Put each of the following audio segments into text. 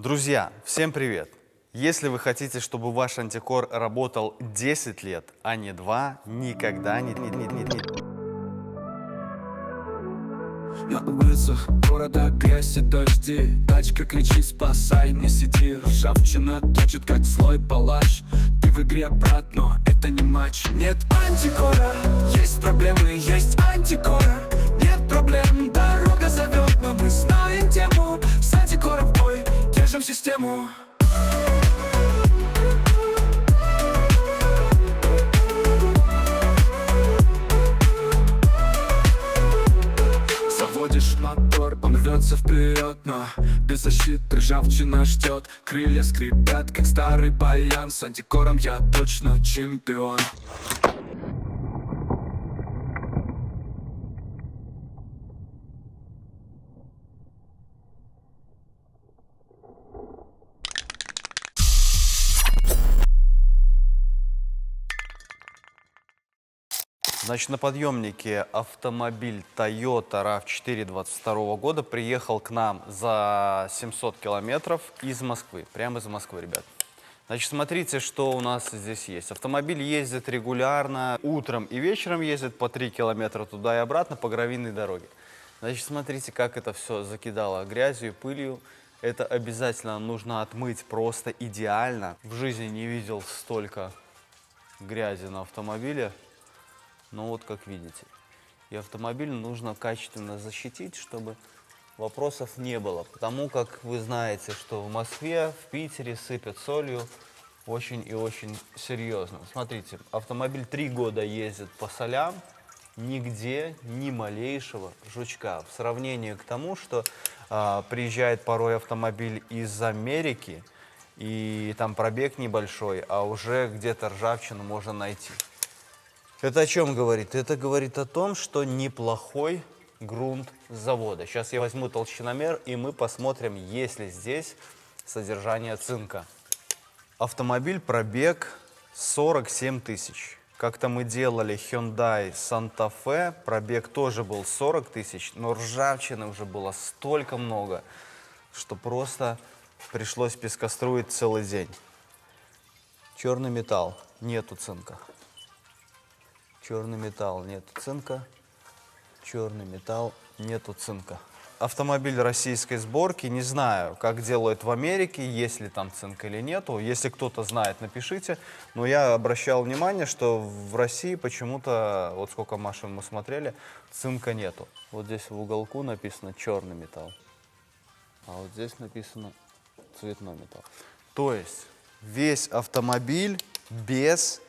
Друзья, всем привет! Если вы хотите, чтобы ваш антикор работал 10 лет, а не 2, никогда не. На улицах города грязь и дожди. Тачка кричит: спасай, не сиди. Ржавчина точит, как злой палач. Ты в игре, брат, но это не матч. Нет антикора, есть проблемы, есть антикора. Нет проблем, дорога зовет, но мы знаем тему. С антикором в бой, держим систему. Заводишь мотор, он рвется вперед, но без защиты ржавчина ждет. Крылья скрипят, как старый баян. С антикором я точно чемпион. Значит, на подъемнике автомобиль Toyota RAV4 22 года приехал к нам за 700 километров из Москвы. Прямо из Москвы, ребят. Значит, смотрите, что у нас здесь есть. Автомобиль ездит регулярно, утром и вечером ездит по 3 километра туда и обратно по гравийной дороге. Значит, смотрите, как это все закидало грязью и пылью. Это обязательно нужно отмыть просто идеально. В жизни не видел столько грязи на автомобиле. Ну вот, как видите. И автомобиль нужно качественно защитить, чтобы вопросов не было. Потому как вы знаете, что в Москве, в Питере сыпят солью очень и очень серьезно. Смотрите, автомобиль 3 года ездит по солям, нигде ни малейшего жучка. В сравнении к тому, что приезжает порой автомобиль из Америки, и там пробег небольшой, а уже где-то ржавчину можно найти. Это о чем говорит? Это говорит о том, что неплохой грунт с завода. Сейчас я возьму толщиномер, и мы посмотрим, есть ли здесь содержание цинка. Автомобиль пробег 47 тысяч. Как-то мы делали Hyundai Santa Fe, пробег тоже был 40 тысяч, но ржавчины уже было столько много, что просто пришлось пескоструить целый день. Черный металл, нету цинка. Черный металл, нету цинка. Черный металл, нету цинка. Автомобиль российской сборки, не знаю, как делают в Америке, есть ли там цинк или нету. Если кто-то знает, напишите. Но я обращал внимание, что в России почему-то, вот сколько машин мы смотрели, цинка нету. Вот здесь в уголку написано черный металл, а вот здесь написано цветной металл. То есть весь автомобиль без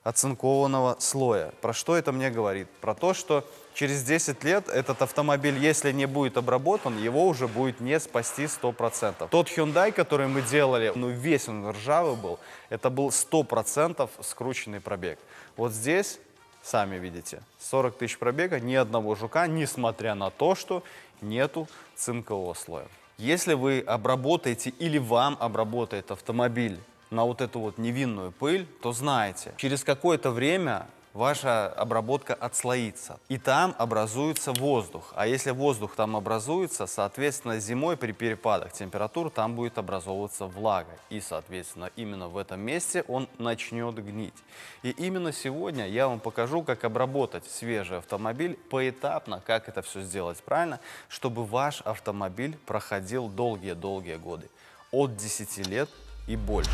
оцинкованного слоя. Про что это мне говорит? Про то, что через 10 лет этот автомобиль, если не будет обработан, его уже будет не спасти 100%. Тот Hyundai, который мы делали, ну весь он ржавый был, это был 100% скрученный пробег. Вот здесь, сами видите, 40 тысяч пробега, ни одного жука, несмотря на то, что нету цинкового слоя. Если вы обработаете или вам обработает автомобиль на вот эту вот невинную пыль, то знаете, через какое-то время ваша обработка отслоится, и там образуется воздух. А если воздух там образуется, соответственно, зимой при перепадах температур там будет образовываться влага. И, соответственно, именно в этом месте он начнет гнить. И именно сегодня я вам покажу, как обработать свежий автомобиль поэтапно, как это все сделать правильно, чтобы ваш автомобиль проходил долгие-долгие годы, от 10 лет и больше.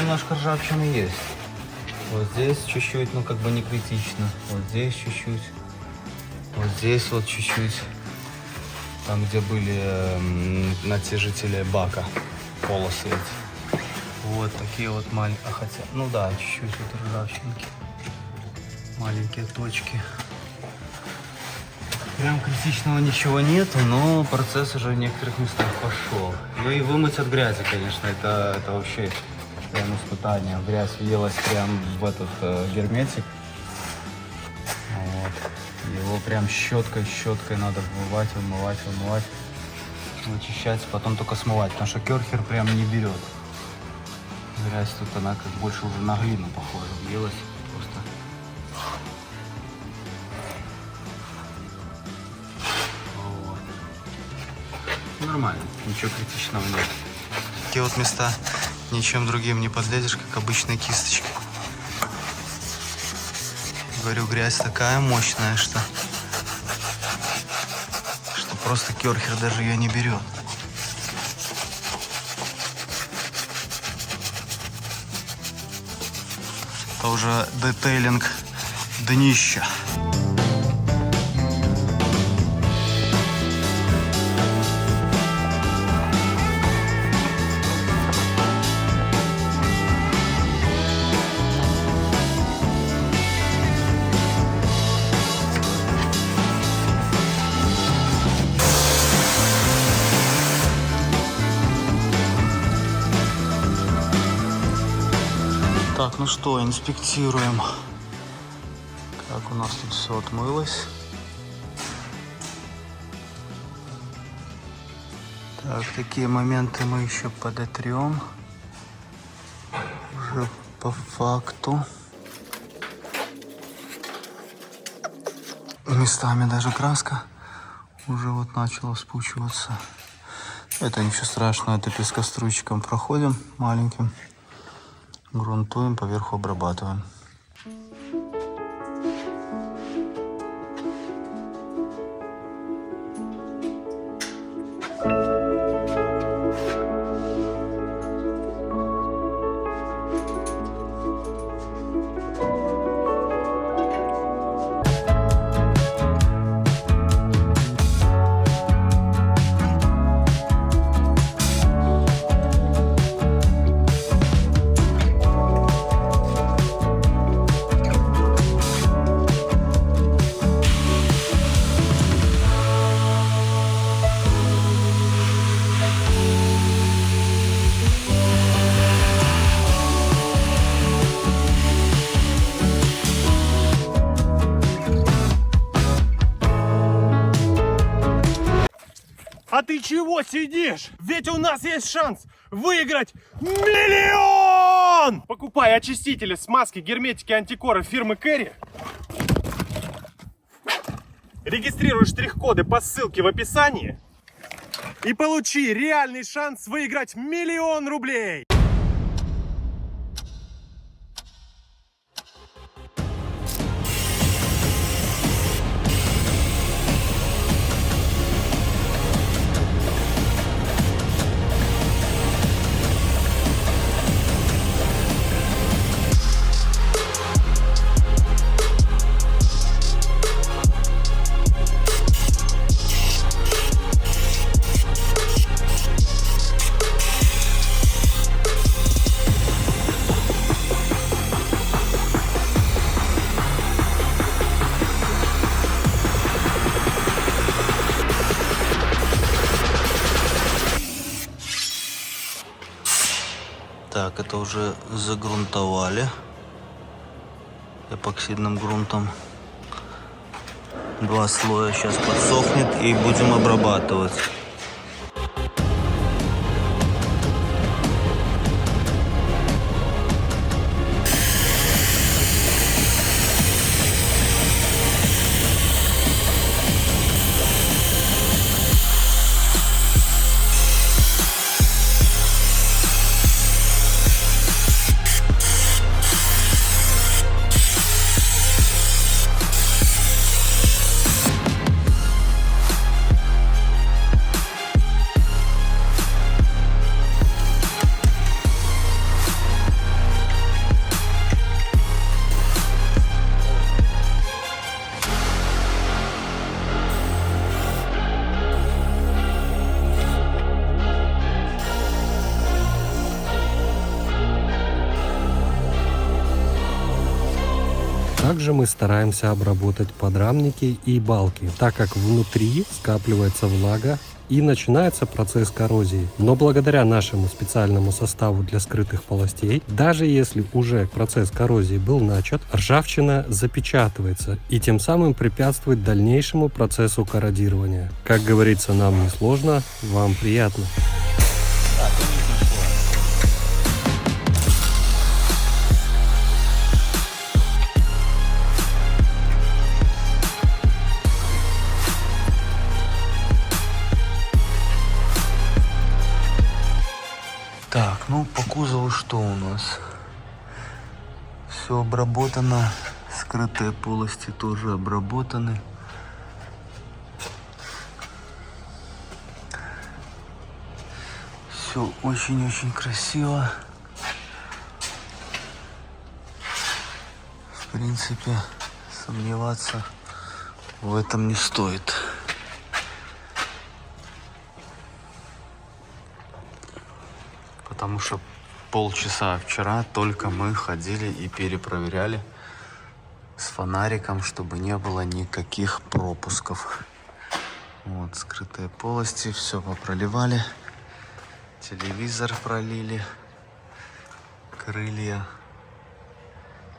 немножко ржавчины есть. Вот здесь чуть-чуть, ну как бы не критично. Вот здесь чуть-чуть. Вот здесь вот чуть-чуть. Там, где были натяжители бака, полосы эти. Вот такие вот маленькие. Хотя, ну да, чуть-чуть вот ржавчинки. Маленькие точки. Прям критичного ничего нету, но процесс уже в некоторых местах пошел. Ну и вымыть от грязи, конечно, это вообще прям испытание. Грязь въелась прям в этот герметик. Вот. Его прям щеткой надо вымывать, вычищать, потом только смывать, потому что керхер прям не берет. Грязь тут она как больше уже на глину похожа, въелась просто. Вот. Нормально, ничего критичного нет. Такие вот места ничем другим не подлезешь, как обычной кисточкой. Говорю, грязь такая мощная, что просто керхер даже ее не берет. Это уже детейлинг днища. Так, ну что, инспектируем, как у нас тут все отмылось. Так, такие моменты мы еще подотрем уже по факту. Местами даже краска уже вот начала спучиваться. Это ничего страшного, это пескоструйчиком проходим маленьким. Грунтуем, поверху обрабатываем. А ты чего сидишь? Ведь у нас есть шанс выиграть миллион! Покупай очистители, смазки, герметики, антикоры фирмы Кэрри. Регистрируй штрих-коды по ссылке в описании. И получи реальный шанс выиграть 1 000 000 рублей. Так, это уже загрунтовали эпоксидным грунтом. 2 слоя сейчас подсохнет и будем обрабатывать. Также мы стараемся обработать подрамники и балки, так как внутри скапливается влага и начинается процесс коррозии. Но благодаря нашему специальному составу для скрытых полостей, даже если уже процесс коррозии был начат, ржавчина запечатывается и тем самым препятствует дальнейшему процессу корродирования. Как говорится, нам не сложно, вам приятно. Так, ну по кузову что у нас? Все обработано, скрытые полости тоже обработаны. Все очень-очень красиво. В принципе, сомневаться в этом не стоит. Потому что полчаса вчера только мы ходили и перепроверяли с фонариком, чтобы не было никаких пропусков. Вот, скрытые полости, все попроливали. Телевизор пролили. Крылья.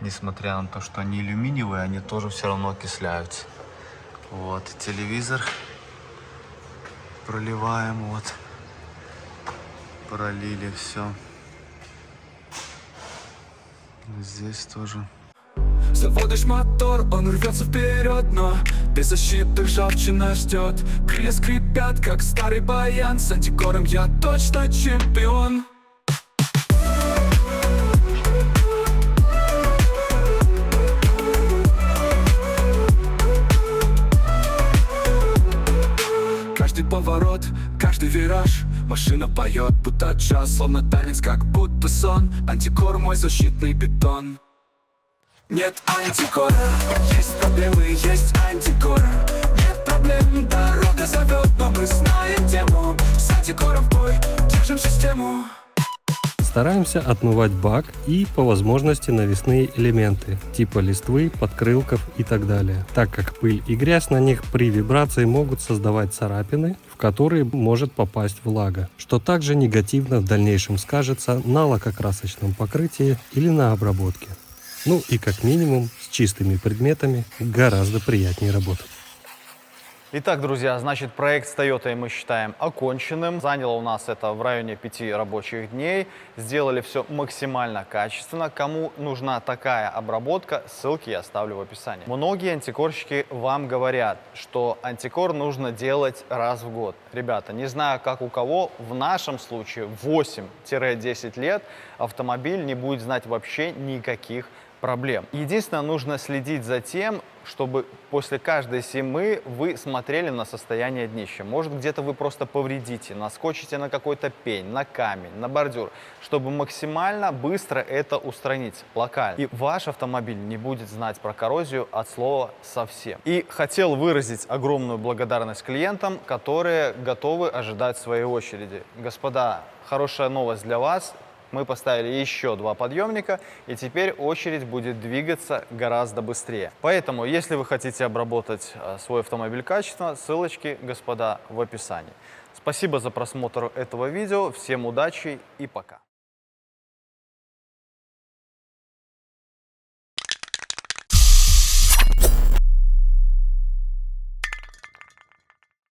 Несмотря на то, что они алюминиевые, они тоже все равно окисляются. Вот, телевизор проливаем, вот. Пролили все. Здесь тоже. Заводишь мотор, он рвется вперед, но без защиты ржавчина ждет. Крылья скрипят, как старый баян. С антикором я точно чемпион. Каждый поворот, каждый вираж, машина поет, будто джаз, словно танец, как будто сон. Антикор мой защитный бетон. Нет антикора, есть проблемы, есть антикор. Нет проблем, дорога зовет, но мы знаем тему. С антикором в бой, держим систему. Стараемся отмывать бак и по возможности навесные элементы, типа листвы, подкрылков и так далее, так как пыль и грязь на них при вибрации могут создавать царапины, в которые может попасть влага, что также негативно в дальнейшем скажется на лакокрасочном покрытии или на обработке. Ну и как минимум с чистыми предметами гораздо приятнее работать. Итак, друзья, значит, проект с Toyota мы считаем оконченным. Заняло у нас это в районе 5 рабочих дней. Сделали все максимально качественно. Кому нужна такая обработка, ссылки я оставлю в описании. Многие антикорщики вам говорят, что антикор нужно делать раз в год. Ребята, не знаю, как у кого, в нашем случае 8-10 лет автомобиль не будет знать вообще никаких проблем. Единственное, нужно следить за тем, чтобы после каждой зимы вы смотрели на состояние днища. Может, где-то вы просто повредите, наскочите на какой-то пень, на камень, на бордюр, чтобы максимально быстро это устранить локально. И ваш автомобиль не будет знать про коррозию от слова совсем. И хотел выразить огромную благодарность клиентам, которые готовы ожидать своей очереди. Господа, хорошая новость для вас. Мы поставили еще 2 подъемника, и теперь очередь будет двигаться гораздо быстрее. Поэтому, если вы хотите обработать свой автомобиль качественно, ссылочки, господа, в описании. Спасибо за просмотр этого видео, всем удачи и пока!